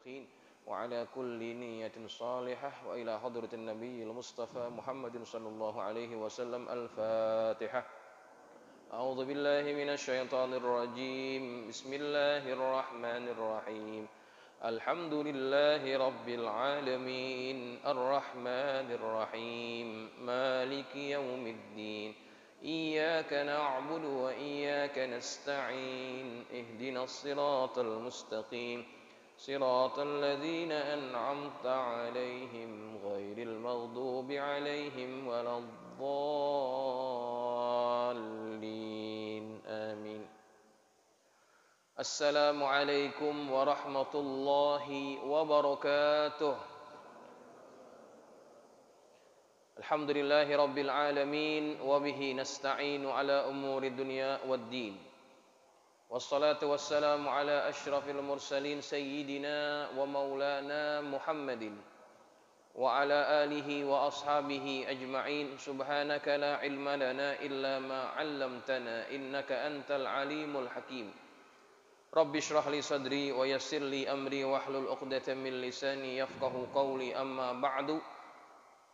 المتقين وعلى كل نية صالحة وإلى حضرة النبي المصطفى محمد صلى الله عليه وسلم. الفاتحة. أعوذ بالله من الشيطان الرجيم. بسم الله الرحمن الرحيم. الحمد لله رب العالمين الرحمن الرحيم مالك يوم الدين إياك نعبد وإياك نستعين اهدنا الصراط المستقيم صراط الذين أنعمت عليهم غير المغضوب عليهم ولا الضالين آمين. Assalamualaikum warahmatullahi wabarakatuh. Alhamdulillahi rabbil alamin wa bihi nasta'inu ala umuri dunya waddin. Wassalatu wassalamu ala asyrafil mursalin sayyidina wa maulana Muhammadin wa ala alihi wa ashabihi ajma'in. Subhanaka la ilma lana illa ma 'allamtana innaka antal alimul hakim. Rabbi shrah li sadri wa yassir li amri wahlul 'uqdatam min lisani yafqahu qawli. Amma ba'du,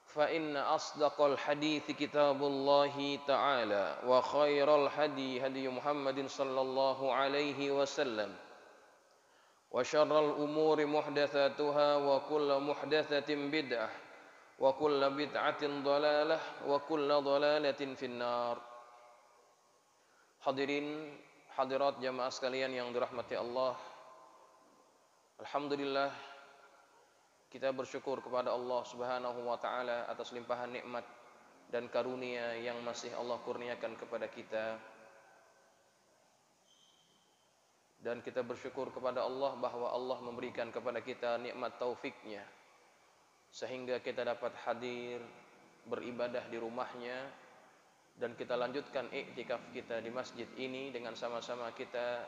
fa inna asdaqal hadithi kitabullahi ta'ala wa khairal hadi hadi Muhammadin sallallahu alaihi wasallam wa syarral umuri muhdatsatuha wa kullu muhdatsatin bid'ah wa kullu bid'atin dhalalah wa kullu dhalalatin finnar. Hadirin hadirat jamaah sekalian yang dirahmati Allah, alhamdulillah kita bersyukur kepada Allah Subhanahu wa taala atas limpahan nikmat dan karunia yang masih Allah kurniakan kepada kita. Dan kita bersyukur kepada Allah bahwa Allah memberikan kepada kita nikmat taufiknya sehingga kita dapat hadir beribadah di rumahnya. Dan kita lanjutkan iktikaf kita di masjid ini dengan sama-sama kita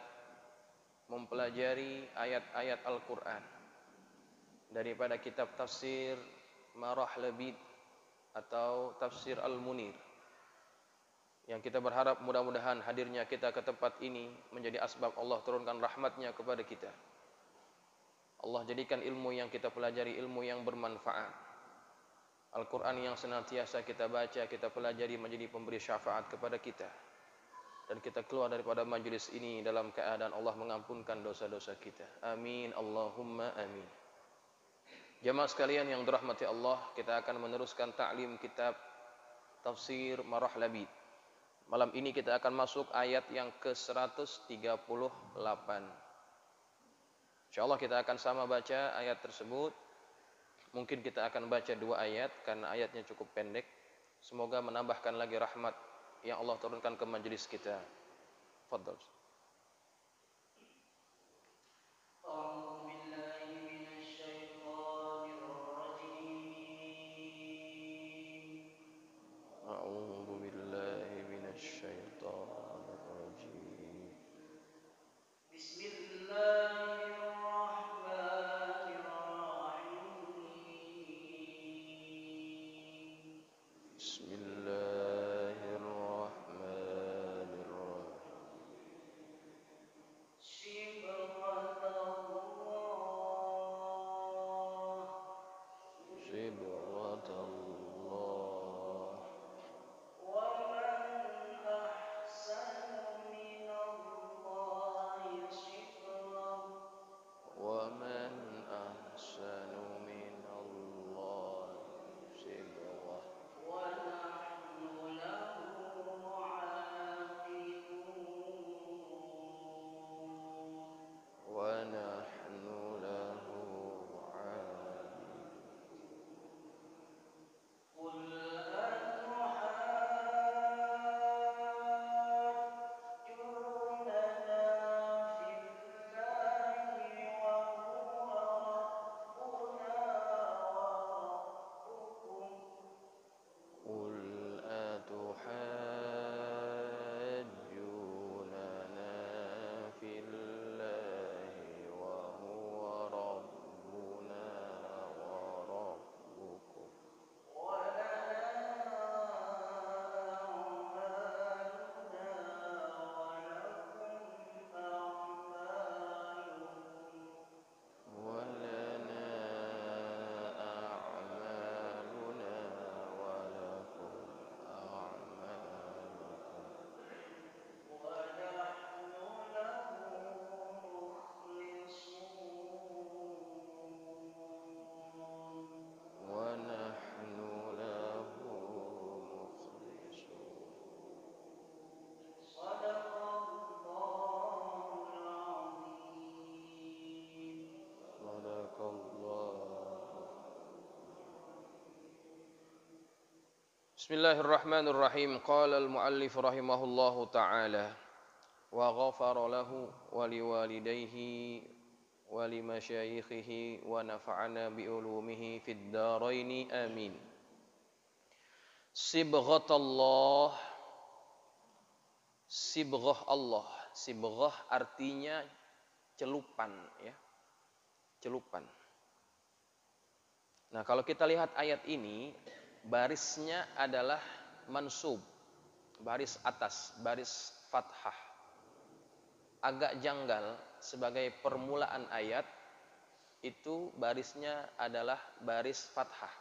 mempelajari ayat-ayat Al-Quran daripada kitab tafsir Marah Labid atau tafsir Al-Munir, yang kita berharap mudah-mudahan hadirnya kita ke tempat ini menjadi asbab Allah turunkan rahmatnya kepada kita. Allah jadikan ilmu yang kita pelajari ilmu yang bermanfaat. Al-Quran yang senantiasa kita baca, kita pelajari menjadi pemberi syafaat kepada kita. Dan kita keluar daripada majlis ini dalam keadaan Allah mengampunkan dosa-dosa kita. Amin, Allahumma amin. Jamaah sekalian yang dirahmati Allah, kita akan meneruskan ta'lim kitab tafsir Marah Labid. Malam ini kita akan masuk ayat yang ke-138. InsyaAllah kita akan sama baca ayat tersebut. Mungkin kita akan baca 2 ayat karena ayatnya cukup pendek. Semoga menambahkan lagi rahmat yang Allah turunkan ke majelis kita. Fadhal. A'udzu billahi minasy syaithanir rajim. Bismillahirrahmanirrahim. Bismillahirrahmanirrahim. Qala al-muallif rahimahullahu ta'ala wa ghafara lahu wa liwalidayhi wa limasyayikhihi wa nafa'ana bi ulumihi fid dharaini amin. Sibghatullah, sibghah Allah. Sibghah artinya celupan, ya. Celupan. Nah, kalau kita lihat ayat ini, barisnya adalah mansub, baris atas, baris fathah. Agak janggal sebagai permulaan ayat, itu barisnya adalah baris fathah.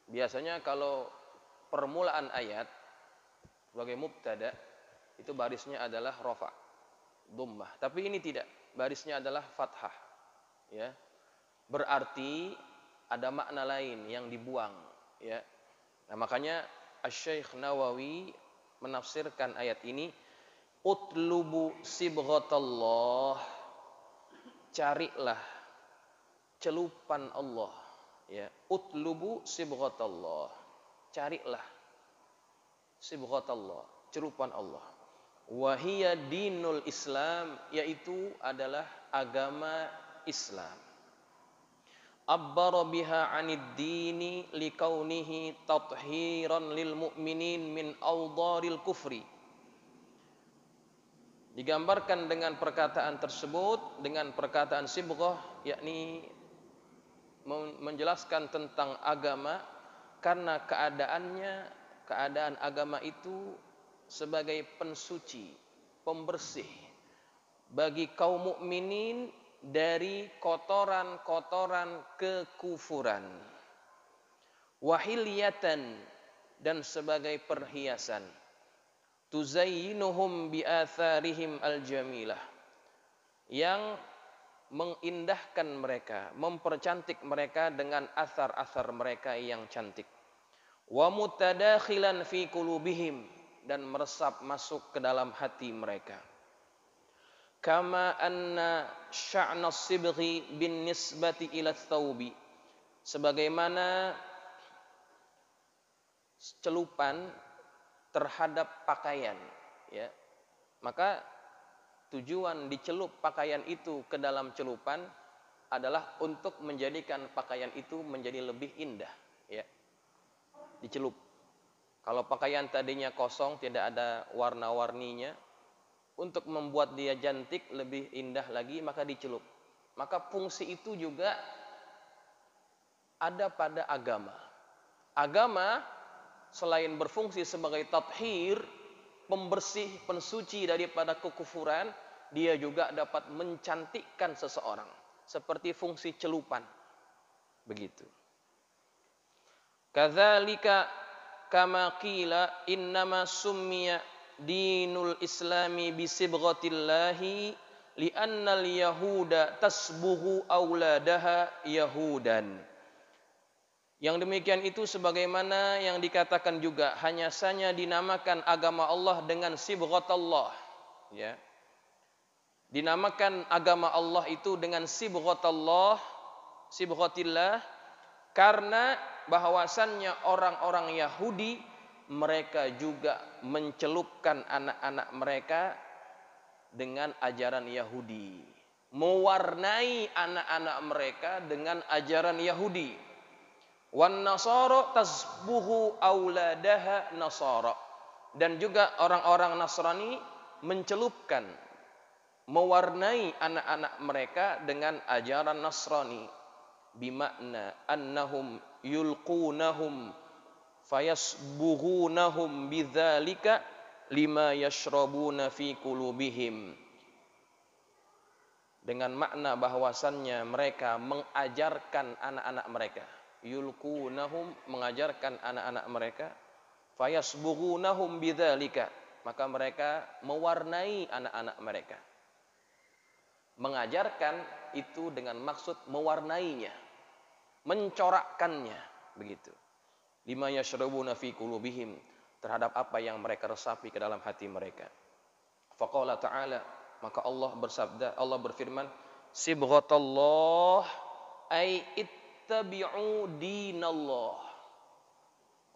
Biasanya kalau permulaan ayat sebagai mubtada, itu barisnya adalah rafa, dhammah. Tapi ini tidak, barisnya adalah fathah, ya. Berarti ada makna lain yang dibuang, ya. Nah, makanya Asy-Syaikh Nawawi menafsirkan ayat ini, utlubu sibghatallah, carilah celupan Allah, ya. Utlubu sibghatallah, carilah sibghatallah, celupan Allah. Wa hiya dinul Islam, yaitu adalah agama Islam. Abbara biha 'anid dini likaunihi tathiran lil mu'minin min awdaril kufri. Digambarkan dengan perkataan tersebut, dengan perkataan sibghah, yakni menjelaskan tentang agama, karena keadaan agama itu sebagai pensuci, pembersih bagi kaum mukminin dari kotoran-kotoran kekufuran, wahiliyatan, dan sebagai perhiasan, tuzayyinuhum biatharihim aljamilah, yang mengindahkan mereka, mempercantik mereka dengan asar-asar mereka yang cantik, wa mutadakhilan fi qulubihim, dan meresap masuk ke dalam hati mereka. Kama anna sya'na sibghi bin nisbati ila thawbi, sebagaimana celupan terhadap pakaian, ya. Maka tujuan dicelup pakaian itu ke dalam celupan adalah untuk menjadikan pakaian itu menjadi lebih indah, ya. Dicelup. Kalau pakaian tadinya kosong, tidak ada warna-warninya, untuk membuat dia cantik, lebih indah lagi, maka dicelup. Maka fungsi itu juga ada pada agama. Agama selain berfungsi sebagai tathhir, pembersih, pensuci daripada kekufuran, dia juga dapat mencantikkan seseorang, seperti fungsi celupan. Begitu. Kadzalika kama qila innama summiya dinul islami bisibghatillahi li'annal yahuda tasbughu auladaha yahudan. Yang demikian itu sebagaimana yang dikatakan juga, hanya saja dinamakan agama Allah dengan sibghatullah, ya. Dinamakan agama Allah itu dengan sibghatullah, sibghatillah, karena bahwasannya orang-orang Yahudi, mereka juga mencelupkan anak-anak mereka dengan ajaran Yahudi, mewarnai anak-anak mereka dengan ajaran Yahudi. Wan nasara tasbuhu auladaha nasara, dan juga orang-orang Nasrani mencelupkan, mewarnai anak-anak mereka dengan ajaran Nasrani, bimakna annahum yulqunahum fayasbughunahum bidzalika lima yashrabuna fi qulubihim, dengan makna bahwasannya mereka mengajarkan anak-anak mereka, yulqunahum, mengajarkan anak-anak mereka, fayasbughunahum bidzalika, maka mereka mewarnai anak-anak mereka. Mengajarkan itu dengan maksud mewarnainya, mencorakkannya, begitu. Lima yashrabuna fi qulubihim, terhadap apa yang mereka resapi ke dalam hati mereka. Faqala ta'ala, maka Allah bersabda, Allah berfirman, sibghatallah ay ittabi'u dinallah,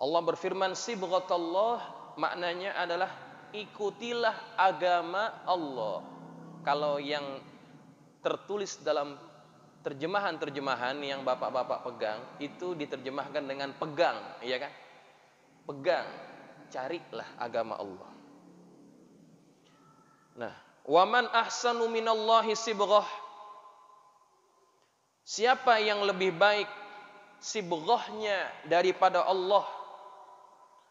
Allah berfirman sibghatallah, maknanya adalah ikutilah agama Allah. Kalau yang tertulis dalam terjemahan-terjemahan yang bapak-bapak pegang, itu diterjemahkan dengan pegang, iya kan? Pegang, carilah agama Allah. Nah, waman ahsanu minallahi sibghah. Siapa yang lebih baik sibghahnya daripada Allah?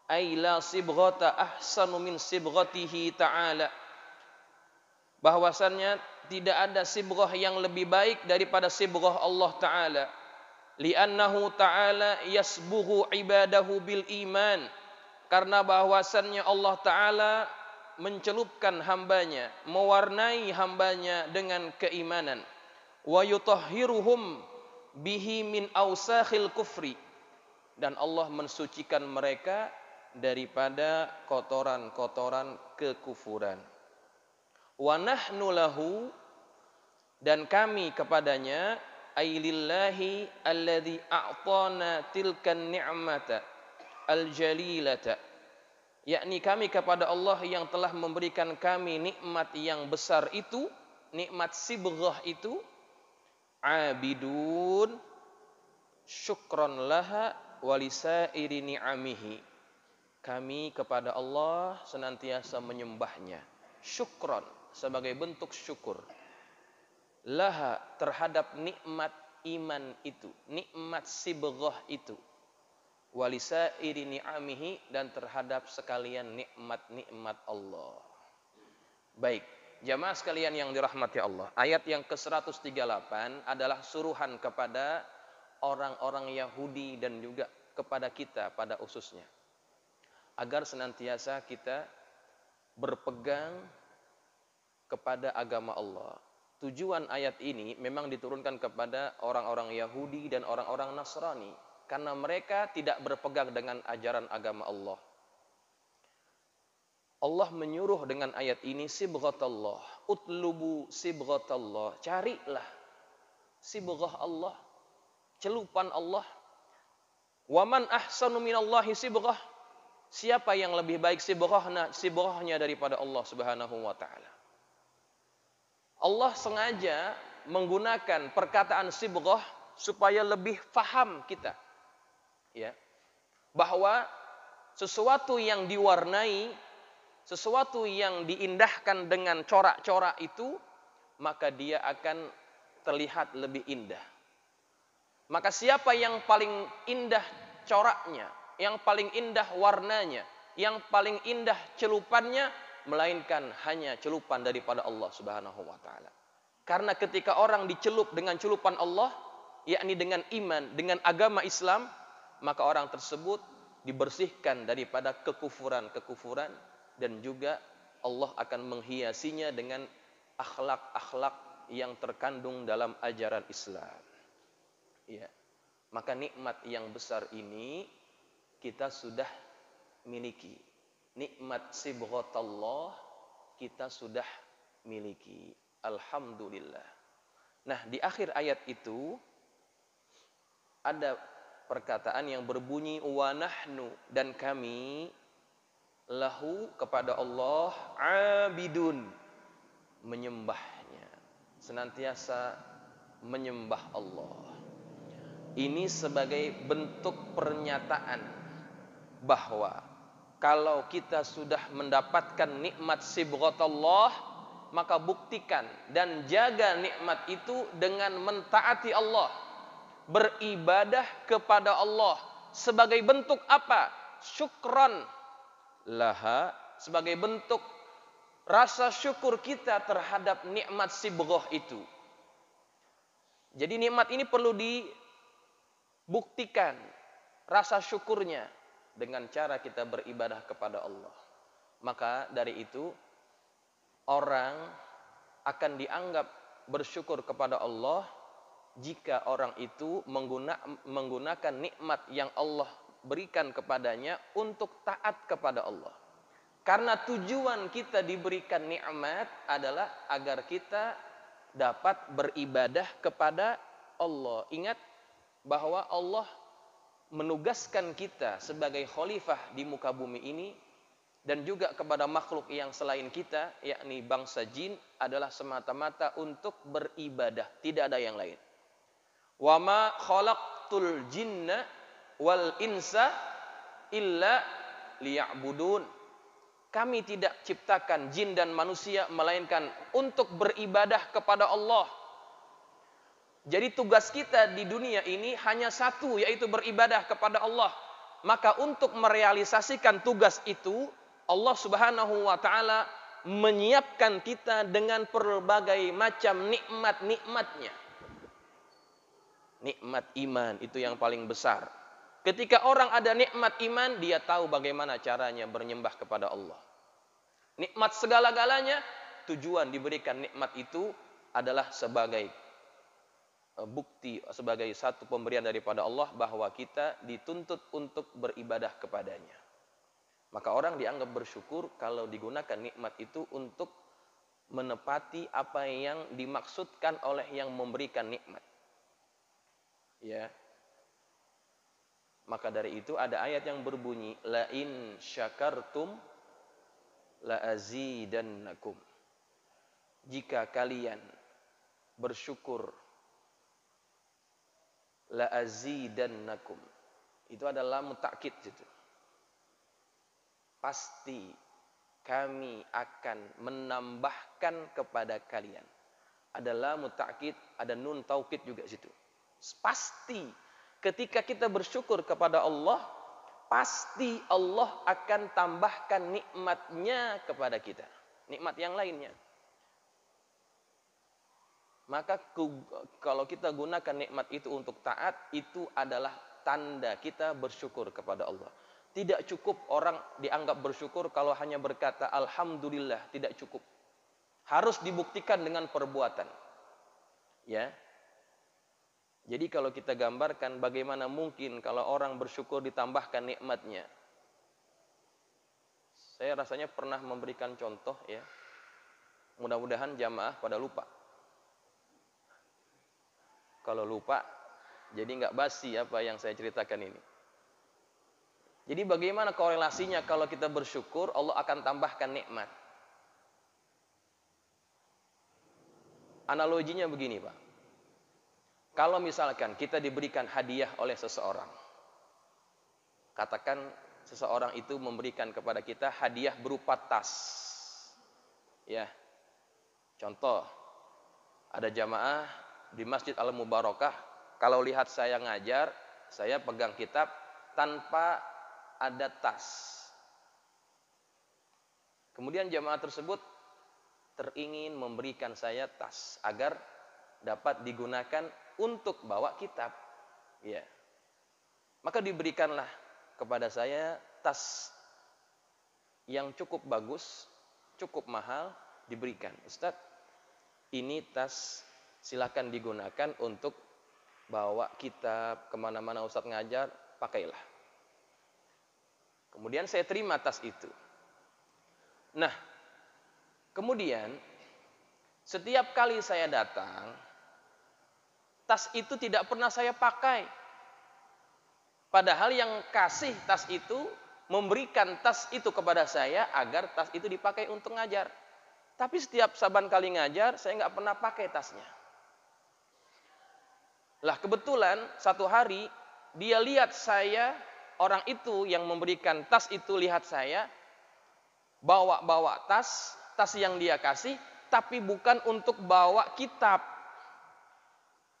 Ai la sibghata ahsanu min sibghatihi ta'ala. Bahwasannya tidak ada sibghah yang lebih baik daripada sibghah Allah Ta'ala. Li'annahu ta'ala yasbughu ibadahu bil iman. Karena bahwasannya Allah Ta'ala mencelupkan hambanya, mewarnai hambanya dengan keimanan. Wa yutahhiruhum bihi min awsakhil kufri. Dan Allah mensucikan mereka daripada kotoran-kotoran kekufuran. Wa nahnu lahu, dan kami kepadanya, ailillahi alladhi a'tana tilkan ni'mata al-jalilata, yakni kami kepada Allah yang telah memberikan kami nikmat yang besar itu, nikmat sibghah itu, abidun syukran laha walisairi ni'amihi. Kami kepada Allah senantiasa menyembahnya, syukran sebagai bentuk syukur, laha terhadap nikmat iman itu, nikmat sibghah itu, walisairi ni'amihi, dan terhadap sekalian nikmat-nikmat Allah. Baik, jamaah sekalian yang dirahmati Allah, ayat yang ke-138 adalah suruhan kepada orang-orang Yahudi dan juga kepada kita pada khususnya, agar senantiasa kita berpegang kepada agama Allah. Tujuan ayat ini memang diturunkan kepada orang-orang Yahudi dan orang-orang Nasrani, karena mereka tidak berpegang dengan ajaran agama Allah. Allah menyuruh dengan ayat ini sibghatallah, utlubu sibghatallah, carilah sibghah Allah, celupan Allah. Waman ahsanu minallahi sibghah, siapa yang lebih baik sibghahnya daripada Allah Subhanahu wa taala. Allah sengaja menggunakan perkataan sibghah supaya lebih faham kita, ya, bahwa sesuatu yang diwarnai, sesuatu yang diindahkan dengan corak-corak itu, maka dia akan terlihat lebih indah. Maka siapa yang paling indah coraknya, yang paling indah warnanya, yang paling indah celupannya, melainkan hanya celupan daripada Allah Subhanahu wa taala. Karena ketika orang dicelup dengan celupan Allah, yakni dengan iman, dengan agama Islam, maka orang tersebut dibersihkan daripada kekufuran-kekufuran, dan juga Allah akan menghiasinya dengan akhlak-akhlak yang terkandung dalam ajaran Islam. Ya. Maka nikmat yang besar ini kita sudah miliki. Nikmat sibghatallah kita sudah miliki. Alhamdulillah. Nah, di akhir ayat itu ada perkataan yang berbunyi wa nahnu, dan kami lahu kepada Allah abidun, menyembahnya, senantiasa menyembah Allah. Ini sebagai bentuk pernyataan bahwa kalau kita sudah mendapatkan nikmat sibghatallah, maka buktikan dan jaga nikmat itu dengan mentaati Allah, beribadah kepada Allah. Sebagai bentuk apa? Syukran laha, sebagai bentuk rasa syukur kita terhadap nikmat sibghah itu. Jadi nikmat ini perlu dibuktikan rasa syukurnya dengan cara kita beribadah kepada Allah. Maka dari itu orang akan dianggap bersyukur kepada Allah jika orang itu menggunakan nikmat yang Allah berikan kepadanya untuk taat kepada Allah. Karena tujuan kita diberikan nikmat adalah agar kita dapat beribadah kepada Allah. Ingat bahwa Allah menugaskan kita sebagai khalifah di muka bumi ini dan juga kepada makhluk yang selain kita, yakni bangsa jin, adalah semata-mata untuk beribadah, tidak ada yang lain. Wa ma khalaqtul jinna wal insa illa liya'budun. Kami tidak ciptakan jin dan manusia melainkan untuk beribadah kepada Allah. Jadi tugas kita di dunia ini hanya satu, yaitu beribadah kepada Allah. Maka untuk merealisasikan tugas itu, Allah Subhanahu wa taala menyiapkan kita dengan berbagai macam nikmat-nikmatnya. Nikmat iman itu yang paling besar. Ketika orang ada nikmat iman, dia tahu bagaimana caranya bernyembah kepada Allah. Nikmat segala-galanya, tujuan diberikan nikmat itu adalah sebagai bukti, sebagai satu pemberian daripada Allah bahwa kita dituntut untuk beribadah kepadanya. Maka orang dianggap bersyukur kalau digunakan nikmat itu untuk menepati apa yang dimaksudkan oleh yang memberikan nikmat. Ya. Maka dari itu ada ayat yang berbunyi la in syakartum la azidannakum. Jika kalian bersyukur la azidannakum. Itu adalah mutakkid itu. Pasti kami akan menambahkan kepada kalian. Adalah mutakkid, ada nun taukid juga situ. Pasti ketika kita bersyukur kepada Allah, pasti Allah akan tambahkan nikmatnya kepada kita. Nikmat yang lainnya. Maka kalau kita gunakan nikmat itu untuk taat, itu adalah tanda kita bersyukur kepada Allah. Tidak cukup orang dianggap bersyukur kalau hanya berkata alhamdulillah, tidak cukup. Harus dibuktikan dengan perbuatan. Ya. Jadi kalau kita gambarkan bagaimana mungkin kalau orang bersyukur ditambahkan nikmatnya. Saya rasanya pernah memberikan contoh ya. Mudah-mudahan jamaah pada lupa. Kalau lupa, jadi nggak basi apa yang saya ceritakan ini. Jadi bagaimana korelasinya kalau kita bersyukur, Allah akan tambahkan nikmat. Analoginya begini Pak. Kalau misalkan kita diberikan hadiah oleh seseorang. Katakan seseorang itu memberikan kepada kita hadiah berupa tas. Ya. Contoh, ada jamaah di Masjid Al-Mubarakah, kalau lihat saya ngajar, saya pegang kitab tanpa ada tas. Kemudian jamaah tersebut teringin memberikan saya tas agar dapat digunakan untuk bawa kitab. Ya. Maka diberikanlah kepada saya tas yang cukup bagus, cukup mahal, diberikan. Ustaz, ini tas silakan digunakan untuk bawa kitab kemana-mana Ustaz ngajar, pakailah. Kemudian saya terima tas itu. Nah, kemudian setiap kali saya datang, tas itu tidak pernah saya pakai. Padahal yang kasih tas itu memberikan tas itu kepada saya agar tas itu dipakai untuk ngajar. Tapi setiap saban kali ngajar, saya nggak pernah pakai tasnya. Lah kebetulan satu hari dia lihat saya, orang itu yang memberikan tas itu lihat saya bawa tas yang dia kasih, tapi bukan untuk bawa kitab.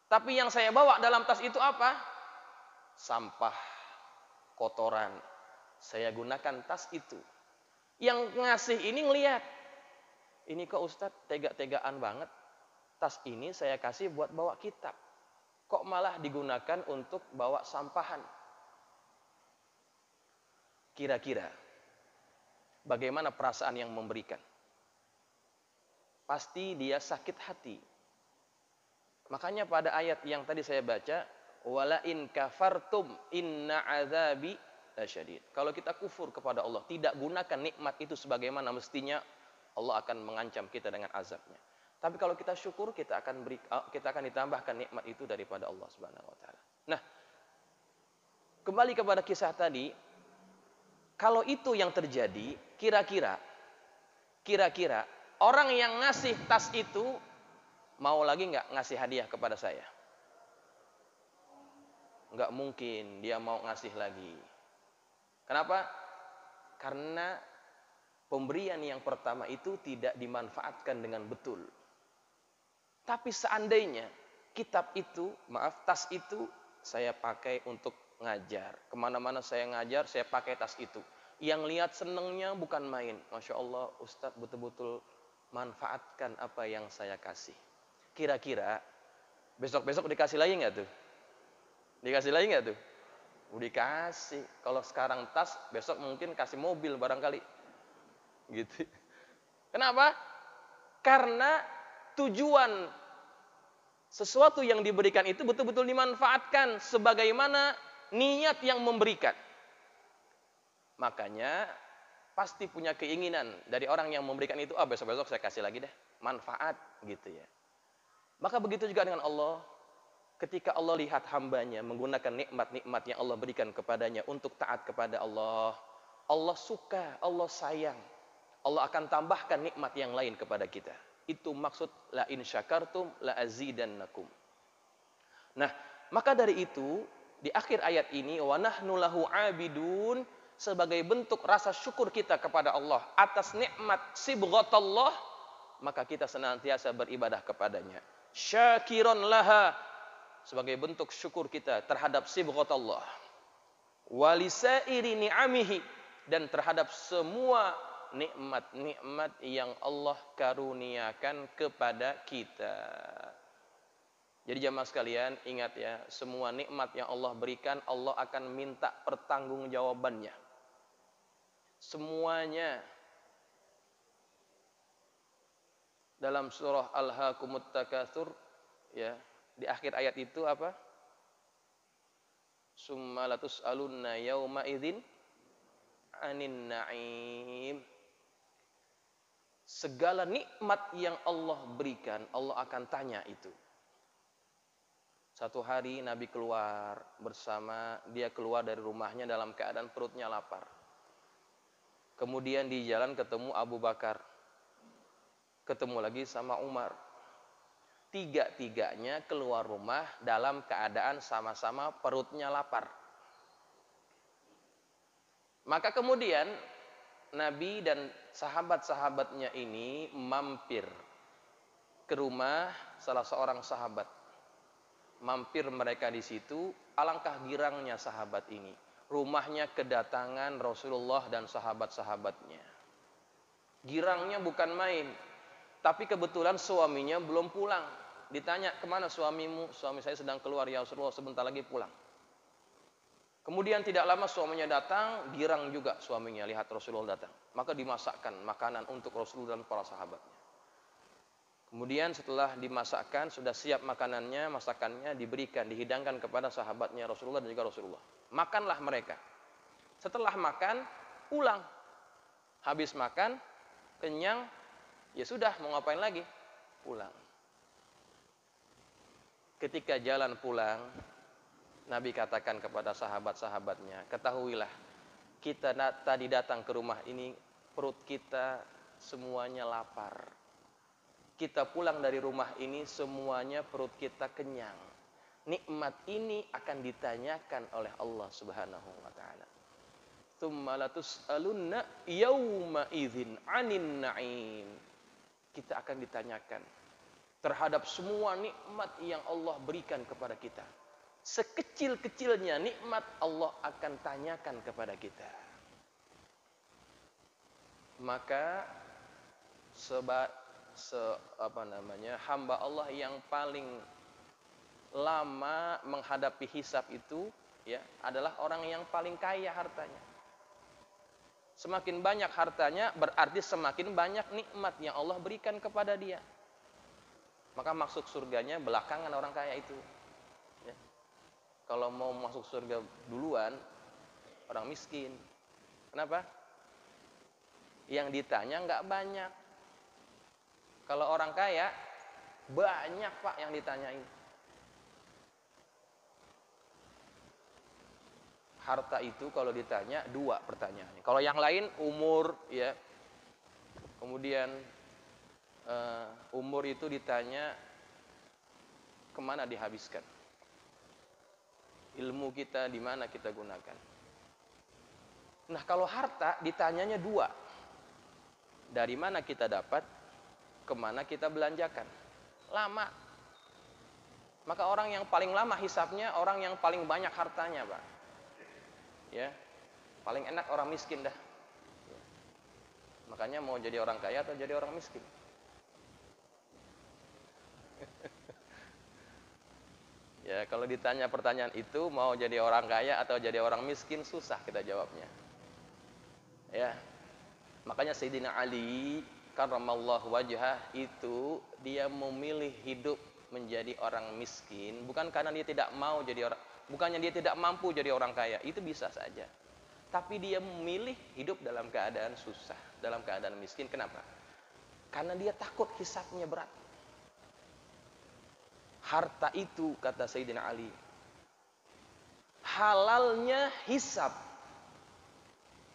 Tapi yang saya bawa dalam tas itu apa? Sampah, kotoran. Saya gunakan tas itu. Yang ngasih ini ngelihat, ini kok Ustadz tega-tegaan banget. Tas ini saya kasih buat bawa kitab. Kok malah digunakan untuk bawa sampahan? Kira-kira bagaimana perasaan yang memberikan? Pasti dia sakit hati. Makanya pada ayat yang tadi saya baca, wala in kafartum inna azabi lasyadid. Kalau kita kufur kepada Allah, tidak gunakan nikmat itu sebagaimana mestinya, Allah akan mengancam kita dengan azabnya. Tapi kalau kita syukur, kita akan ditambahkan nikmat itu daripada Allah Subhanahu wa taala. Nah, kembali kepada kisah tadi, kalau itu yang terjadi, kira-kira orang yang ngasih tas itu mau lagi nggak ngasih hadiah kepada saya? Nggak mungkin dia mau ngasih lagi. Kenapa? Karena pemberian yang pertama itu tidak dimanfaatkan dengan betul. Tapi seandainya tas itu saya pakai untuk ngajar. Kemana-mana saya ngajar, saya pakai tas itu. Yang lihat senengnya bukan main. Masya Allah, Ustadz betul-betul manfaatkan apa yang saya kasih. Kira-kira besok-besok dikasih lagi nggak tuh? Dikasih lagi nggak tuh? Dikasih. Kalau sekarang tas, besok mungkin kasih mobil barangkali. Gitu. Kenapa? Karena tujuan sesuatu yang diberikan itu betul-betul dimanfaatkan sebagaimana niat yang memberikan. Makanya pasti punya keinginan dari orang yang memberikan itu, besok-besok saya kasih lagi deh, manfaat gitu ya. Maka begitu juga dengan Allah. Ketika Allah lihat hambanya menggunakan nikmat-nikmat yang Allah berikan kepadanya untuk taat kepada Allah, Allah suka, Allah sayang. Allah akan tambahkan nikmat yang lain kepada kita. Itu maksud la in syakartum la azidannakum. Nah, maka dari itu di akhir ayat ini wa nahnu lahu abidun, sebagai bentuk rasa syukur kita kepada Allah atas nikmat sibghatallah, maka kita senantiasa beribadah kepadanya. Syakiron laha, sebagai bentuk syukur kita terhadap sibghatallah. Walisairi ni'amihi, dan terhadap semua nikmat-nikmat yang Allah karuniakan kepada kita. Jadi jamaah sekalian, ingat ya, semua nikmat yang Allah berikan, Allah akan minta pertanggungjawabannya. Semuanya. Dalam surah Alhaakumut Takatsur, ya, di akhir ayat itu apa? Summa latus'alunna yauma idzin 'anin na'im. Segala nikmat yang Allah berikan, Allah akan tanya itu. Satu hari Nabi keluar dia keluar dari rumahnya dalam keadaan perutnya lapar. Kemudian di jalan ketemu Abu Bakar. Ketemu lagi sama Umar. Tiga-tiganya keluar rumah dalam keadaan sama-sama perutnya lapar. Maka kemudian Nabi dan sahabat-sahabatnya ini mampir ke rumah salah seorang sahabat. Mampir mereka di situ, alangkah girangnya sahabat ini. Rumahnya kedatangan Rasulullah dan sahabat-sahabatnya. Girangnya bukan main. Tapi kebetulan suaminya belum pulang. Ditanya, kemana suamimu? Suami saya sedang keluar ya Rasulullah, sebentar lagi pulang. Kemudian tidak lama suaminya datang, girang juga suaminya lihat Rasulullah datang. Maka dimasakkan makanan untuk Rasulullah dan para sahabatnya. Kemudian setelah dimasakkan, sudah siap makanannya, masakannya diberikan, dihidangkan kepada sahabatnya Rasulullah dan juga Rasulullah. Makanlah mereka. Setelah makan, pulang. Habis makan, kenyang, ya sudah, mau ngapain lagi? Pulang. Ketika jalan pulang, Nabi katakan kepada sahabat-sahabatnya, ketahuilah, kita tadi datang ke rumah ini, perut kita semuanya lapar. Kita pulang dari rumah ini, semuanya perut kita kenyang. Nikmat ini akan ditanyakan oleh Allah Subhanahu wa ta'ala. Tsumma latus'alunna yauma idzin 'anin na'im. Kita akan ditanyakan terhadap semua nikmat yang Allah berikan kepada kita. Sekecil-kecilnya nikmat Allah akan tanyakan kepada kita. Maka hamba Allah yang paling lama menghadapi hisab itu ya adalah orang yang paling kaya hartanya. Semakin banyak hartanya berarti semakin banyak nikmat yang Allah berikan kepada dia. Maka masuk surganya belakangan orang kaya itu. Ya. Kalau mau masuk surga duluan, orang miskin. Kenapa? Yang ditanya nggak banyak. Kalau orang kaya, banyak Pak yang ditanyain. Harta itu kalau ditanya dua pertanyaannya. Kalau yang lain umur ya. Kemudian umur itu ditanya kemana dihabiskan. Ilmu kita di mana kita gunakan. Nah, kalau harta ditanyanya dua. Dari mana kita dapat, kemana kita belanjakan. Lama. Maka orang yang paling lama hisapnya orang yang paling banyak hartanya, Pak. Ya. Paling enak orang miskin dah. Makanya mau jadi orang kaya atau jadi orang miskin? Ya, kalau ditanya pertanyaan itu mau jadi orang kaya atau jadi orang miskin, susah kita jawabnya. Ya. Makanya Sayyidina Ali karramallahu wajhah itu dia memilih hidup menjadi orang miskin bukan karena dia tidak mau jadi orang, bukannya dia tidak mampu jadi orang kaya, itu bisa saja. Tapi dia memilih hidup dalam keadaan susah, dalam keadaan miskin. Kenapa? Karena dia takut hisabnya berat. Harta itu, kata Sayyidina Ali, halalnya hisab,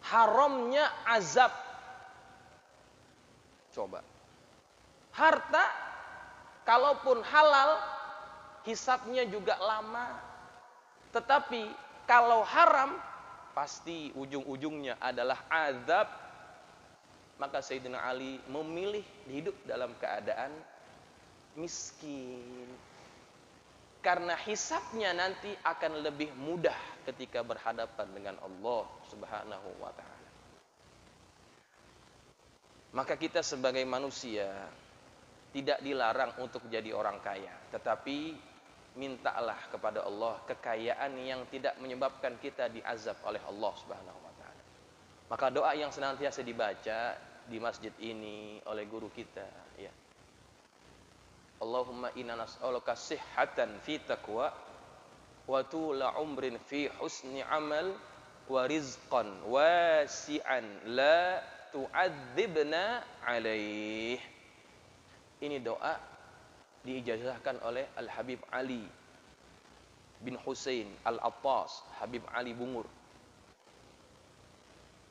haramnya azab. Coba. Harta, kalaupun halal, hisabnya juga lama. Tetapi kalau haram, pasti ujung-ujungnya adalah azab. Maka Sayyidina Ali memilih hidup dalam keadaan miskin. Karena hisabnya nanti akan lebih mudah ketika berhadapan dengan Allah Subhanahu wa ta'ala. Maka kita sebagai manusia tidak dilarang untuk jadi orang kaya, tetapi mintalah kepada Allah kekayaan yang tidak menyebabkan kita diazab oleh Allah Subhanahu wa ta'ala. Maka doa yang senantiasa dibaca di masjid ini oleh guru kita, ya. Allahumma inna nas'aluka sihhatan fi taqwa wa tula umrin fi husni amal wa rizqan wasi'an la tu'adzibna alaih. Ini doa diijazahkan oleh Al-Habib Ali bin Husain Al-Attas, Habib Ali Bungur.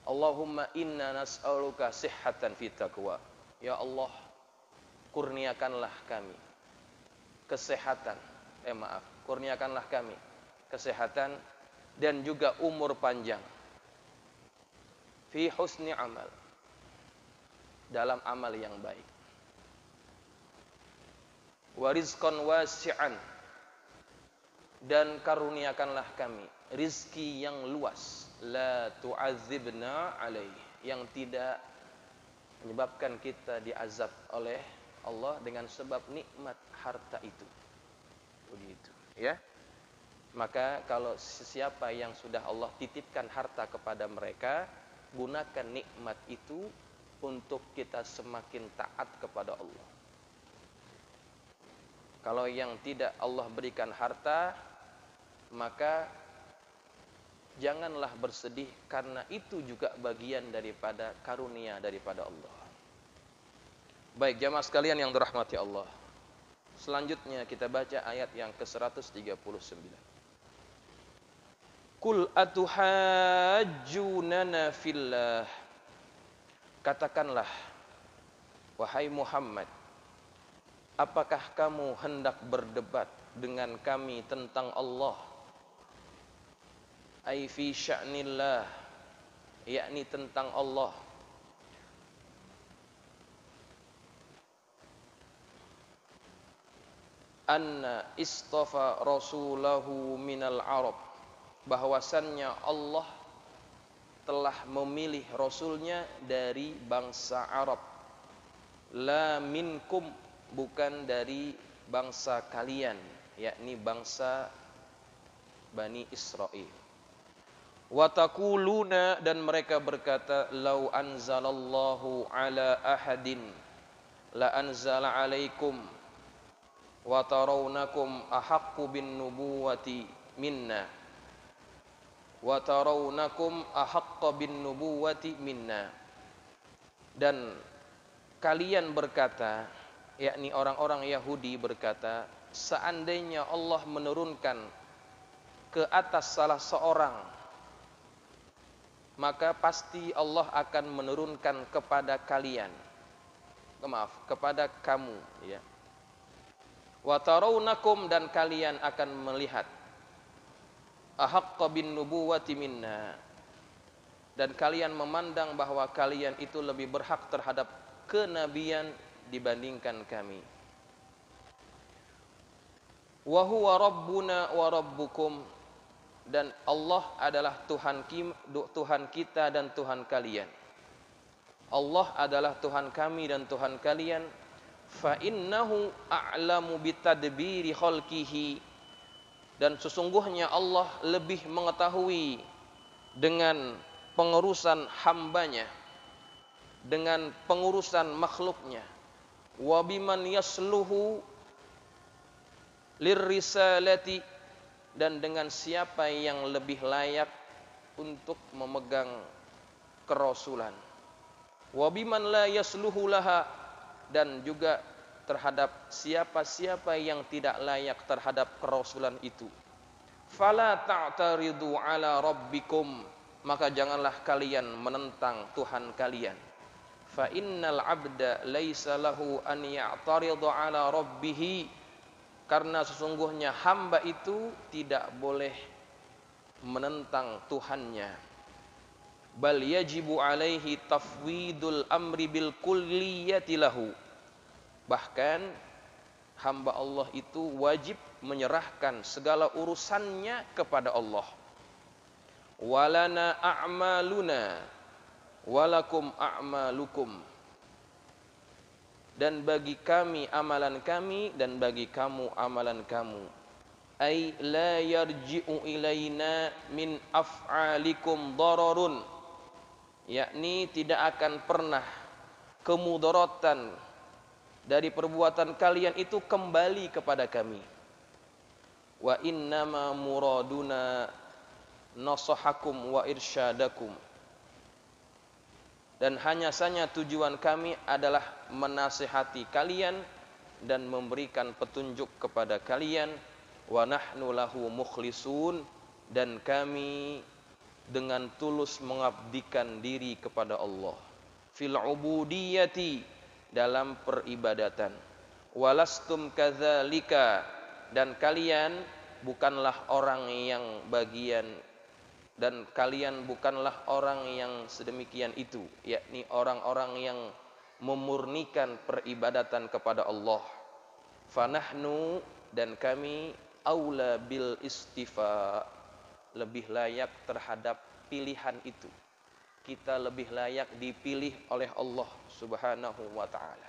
Allahumma inna nas'aluka sihhatan fi taqwa. Ya Allah, kurniakanlah kami kesehatan. Kurniakanlah kami kesehatan dan juga umur panjang. Fi husni amal, dalam amal yang baik. Wa rizqan wasi'an, dan karuniakanlah kami rizki yang luas. La tu'adzibna alaih, yang tidak menyebabkan kita diazab oleh Allah dengan sebab nikmat harta itu. Begitu, ya. Maka kalau siapa yang sudah Allah titipkan harta kepada mereka, gunakan nikmat itu untuk kita semakin taat kepada Allah. Kalau yang tidak Allah berikan harta, maka janganlah bersedih, karena itu juga bagian daripada karunia daripada Allah. Baik jamaah sekalian yang dirahmati Allah. Selanjutnya kita baca ayat yang ke-139. Qul atuhajjunana fillah. Katakanlah, wahai Muhammad, apakah kamu hendak berdebat dengan kami tentang Allah? Ai fi sya'nillah, yakni tentang Allah. Anna istafa rasulahu minal Arab, bahwasannya Allah telah memilih rasulnya dari bangsa Arab. La minkum, bukan dari bangsa kalian, yakni bangsa Bani Israel. Wa taquluna, dan mereka berkata, lau anzalallahu ala ahadin la anzala alaikum wa tarawnakum ahaqqu bin nubuwati minna wa tarawnakum ahaqqa bin nubuwati minna. Dan kalian berkata, yakni orang-orang Yahudi berkata, seandainya Allah menurunkan ke atas salah seorang maka pasti Allah akan menurunkan kepada kalian, kepada kamu, ya. Wa tarawnakum, dan kalian akan melihat, ahaqqa bin nubuwati minna, dan kalian memandang bahwa kalian itu lebih berhak terhadap kenabian dibandingkan kami. Wa huwa rabbuna wa rabbukum, dan Allah adalah Tuhan kita dan Tuhan kalian. Allah adalah Tuhan kami dan Tuhan kalian. Fa innahu a'lamu bitadbiri khalqihi, dan sesungguhnya Allah lebih mengetahui dengan pengurusan hambanya, dengan pengurusan makhluknya. Wa biman yasluhu lirrisalati, dan dengan siapa yang lebih layak untuk memegang kerasulan. Wa biman la yasluhu laha, dan juga terhadap siapa-siapa yang tidak layak terhadap kerasulan itu. Fala ta'taridu ala rabbikum, maka janganlah kalian menentang Tuhan kalian. Fa innal abda laisa lahu an ya'tarida ala rabbih, karena sesungguhnya hamba itu tidak boleh menentang Tuhannya. Bal yajibu alaihi tafwidul amri bil kulliyati lahu, bahkan hamba Allah itu wajib menyerahkan segala urusannya kepada Allah. Walana a'maluna walakum a'malukum, dan bagi kami amalan kami dan bagi kamu amalan kamu. Ai la yarji'u ilaina min af'alikum dararun, yakni tidak akan pernah kemudaratan dari perbuatan kalian itu kembali kepada kami. Wa innama muraduna nasahakum wa irsyadakum, dan hanya saja tujuan kami adalah menasihati kalian dan memberikan petunjuk kepada kalian. Wa nahnu lahu mukhlisun, dan kami dengan tulus mengabdikan diri kepada Allah. Fil ubudiyati, dalam peribadatan. Walastum kadzalika, dan kalian bukanlah orang yang bagian, dan kalian bukanlah orang yang sedemikian itu, yakni orang-orang yang memurnikan peribadatan kepada Allah. Fanahnu, dan kami aula bil istifa, lebih layak terhadap pilihan itu. Kita lebih layak dipilih oleh Allah Subhanahu wa ta'ala.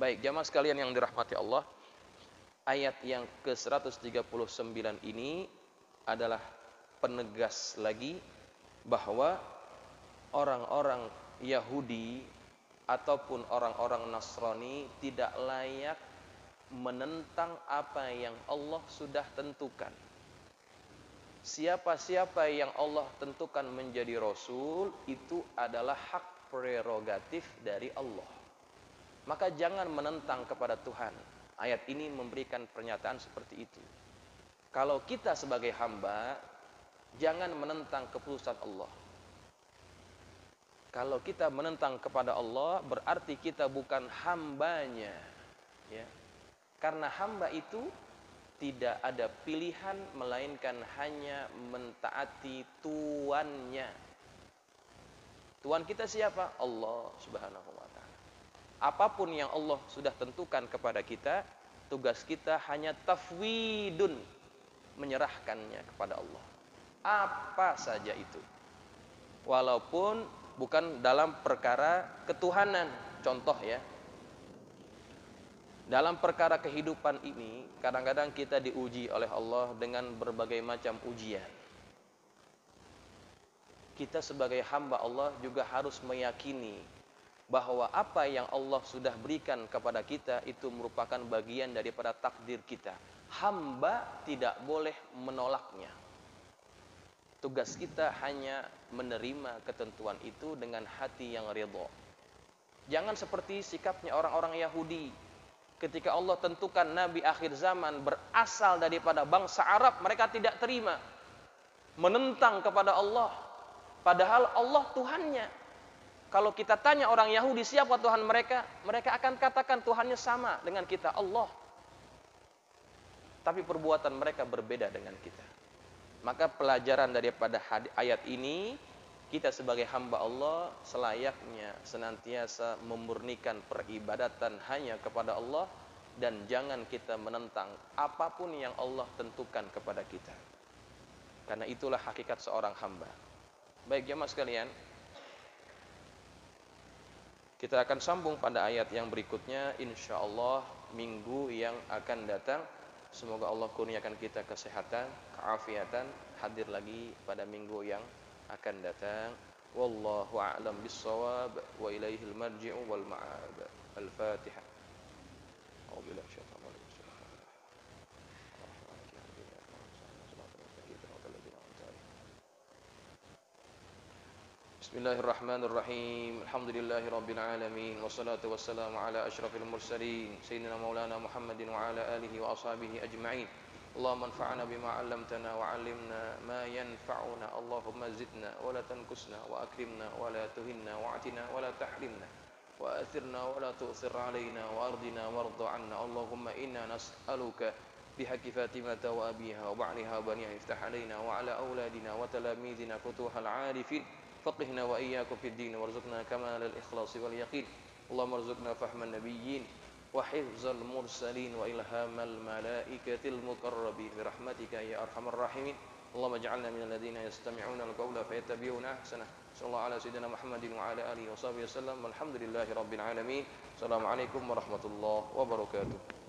Baik, jamaah sekalian yang dirahmati Allah, ayat yang ke-139 ini adalah penegas lagi bahwa orang-orang Yahudi ataupun orang-orang Nasrani tidak layak menentang apa yang Allah sudah tentukan. Siapa-siapa yang Allah tentukan menjadi Rasul, itu adalah hak prerogatif dari Allah. Maka jangan menentang kepada Tuhan. Ayat ini memberikan pernyataan seperti itu. Kalau kita sebagai hamba, jangan menentang keputusan Allah. Kalau kita menentang kepada Allah, berarti kita bukan hambanya, ya. Karena hamba itu tidak ada pilihan melainkan hanya mentaati tuannya. Tuan kita siapa? Allah Subhanahu wa ta'ala. Apapun yang Allah sudah tentukan kepada kita, tugas kita hanya tafwidun, menyerahkannya kepada Allah. Apa saja itu. Walaupun bukan dalam perkara ketuhanan. Contoh ya. Dalam perkara kehidupan ini, kadang-kadang kita diuji oleh Allah dengan berbagai macam ujian. Kita sebagai hamba Allah juga harus meyakini bahwa apa yang Allah sudah berikan kepada kita itu merupakan bagian daripada takdir kita. Hamba tidak boleh menolaknya. Tugas kita hanya menerima ketentuan itu dengan hati yang ridha. Jangan seperti sikapnya orang-orang Yahudi. Ketika Allah tentukan Nabi akhir zaman berasal daripada bangsa Arab, mereka tidak terima. Menentang kepada Allah. Padahal Allah Tuhannya. Kalau kita tanya orang Yahudi siapa Tuhan mereka, mereka akan katakan Tuhannya sama dengan kita, Allah. Tapi perbuatan mereka berbeda dengan kita. Maka pelajaran daripada ayat ini, kita sebagai hamba Allah selayaknya senantiasa memurnikan peribadatan hanya kepada Allah, dan jangan kita menentang apapun yang Allah tentukan kepada kita. Karena itulah hakikat seorang hamba. Baik jemaah sekalian, kita akan sambung pada ayat yang berikutnya insyaallah minggu yang akan datang. Semoga Allah kurniakan kita kesehatan, keafiatan, hadir lagi pada minggu yang akan datang. Wallahu a'lam bissawab wa ilaihil marji'u wal ma'ab. Al-Fatihah. A'udzubillahi minasyaitonir rajim. Bismillahirrahmanirrahim. Alhamdulillahi rabbil alamin, wassalatu wassalamu ala asyrafil mursalin sayyidina maulana Muhammadin wa ala alihi wa ashabihi ajma'in. Allahumma anfa'na bima 'allamtana wa 'allimna ma yanfa'una. Allahumma zidna wa la tanqusna wa akrimna wa la tuhinna wa atina wa la tahrimna wa athirna wa la tu'thir 'alaina wa ardina warda 'anna. Allahumma inna nas'aluka bihaqqi Fatimata wa abiha wa ba'liha wa baniha iftah 'alaina wa 'ala auladina wa talamidina futuhal 'arifin. فقهنا وإياكم في الدين وارزقنا كمال الإخلاص واليقين. اللهم ارزقنا فهم النبيين وحفظ المرسلين وإلهام الملائكة المقربين برحمتك يا أرحم الراحمين. اللهم اجعلنا من الذين يستمعون القول فيتبعون أحسنه. صلى الله على سيدنا محمد وعلى آله وصحبه وسلم والحمد لله رب العالمين. السلام عليكم ورحمة الله وبركاته.